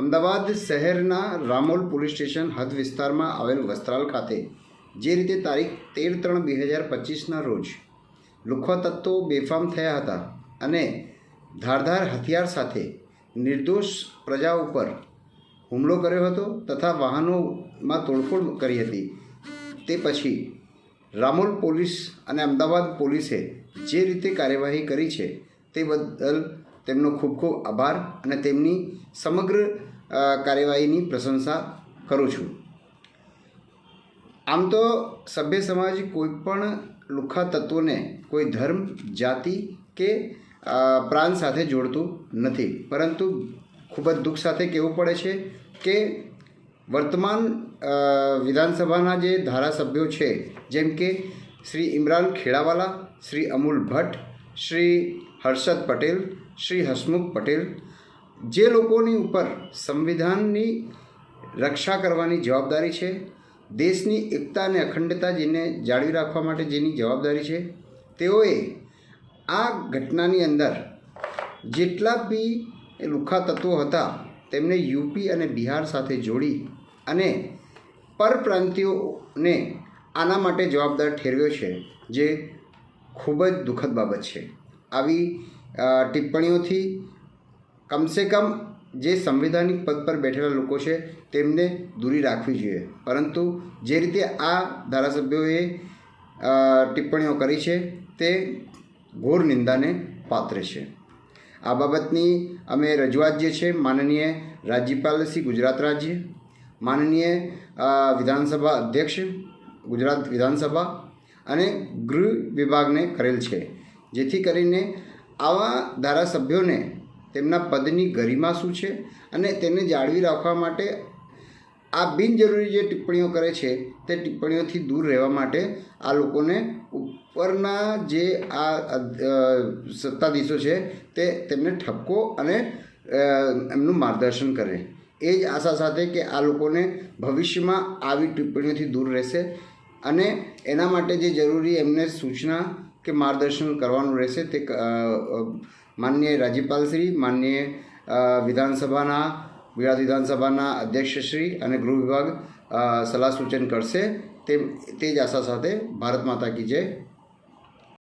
અમદાવાદ શહેરના Ramol police station હદ વિસ્તારમાં આવેલ વસ્ત્રાલ ખાતે જે રીતે તારીખ 13/3/2025ના રોજ લુખ્ખા તત્વો બેફામ થયા હતા અને ધારદાર હથિયાર સાથે નિર્દોષ પ્રજા ઉપર હુમલો કર્યો હતો તથા વાહનોમાં તોડફોડ કરી હતી, તે પછી રામોલ પોલીસ અને અમદાવાદ પોલીસે જે રીતે કાર્યવાહી કરી છે તે બદલ તેમનો ખૂબ ખૂબ આભાર અને તેમની સમગ્ર કાર્યવાહીની પ્રશંસા કરું છું. આમ તો સભ્ય સમાજ કોઈ પણ લુખ્ખા તત્વોને કોઈ ધર્મ, જાતિ કે પ્રાંત સાથે જોડતું નથી, પરંતુ ખૂબ જ દુઃખ સાથે કહેવું પડે છે કે વર્તમાન વિધાનસભાના જે ધારાસભ્યો છે, જેમ કે શ્રી ઇમરાન ખેડાવાલા, શ્રી અમૂલ ભટ્ટ, શ્રી હર્ષદ પટેલ, શ્રી હસમુખ પટેલ, જે લોકોની ઉપર સંવિધાનની રક્ષા કરવાની જવાબદારી છે, દેશની એકતા અને અખંડતા જેને જાળવી રાખવા માટે જેની જવાબદારી છે, તેઓએ આ ઘટનાની અંદર જેટલા બી લુખ્ખા તત્વો હતા તેમને યુપી અને બિહાર સાથે જોડી અને પરપ્રાંતિયોને આના માટે જવાબદાર ઠેરવ્યો છે, જે ખૂબ જ દુઃખદ બાબત છે. આવી ટિપ્પણીઓથી કમસે કમ જે સંવૈધાનિક પદ પર બેઠેલા લોકો છે તેમને દૂરી રાખવી જોઈએ, પરંતુ જે રીતે આ ધારાસભ્યોએ ટિપ્પણીઓ કરી છે તે ઘોર નિંદાને પાત્ર છે. આ બાબતની અમે રજૂઆત જે છે માનનીય રાજ્યપાલ શ્રી ગુજરાત રાજ્ય, માનનીય વિધાનસભા અધ્યક્ષ ગુજરાત વિધાનસભા અને ગૃહ વિભાગને કરેલ છે, જેથી કરીને આવા ધારાસભ્યોને તેમના પદની ગરિમા શું છે અને તેને જાળવી રાખવા માટે આ બિનજરૂરી જે ટિપ્પણીઓ કરે છે તે ટિપ્પણીઓથી દૂર રહેવા માટે આ લોકોને ઉપરના જે આ સત્તાધીશો છે તે તેમને ઠપકો અને એમનું માર્ગદર્શન કરે. એ જ આશા સાથે કે આ લોકોને ભવિષ્યમાં આવી ટિપ્પણીઓથી દૂર રહેશે અને એના માટે જે જરૂરી એમને સૂચના કે માર્ગદર્શન કરવાનું રહેશે તે માનનીય રાજ્યપાલશ્રી, માનનીય ગુજરાત વિધાનસભાના અધ્યક્ષશ્રી અને ગૃહ વિભાગ સલાહ સૂચન કરશે. તે જ આશા સાથે ભારત માતા કી જય.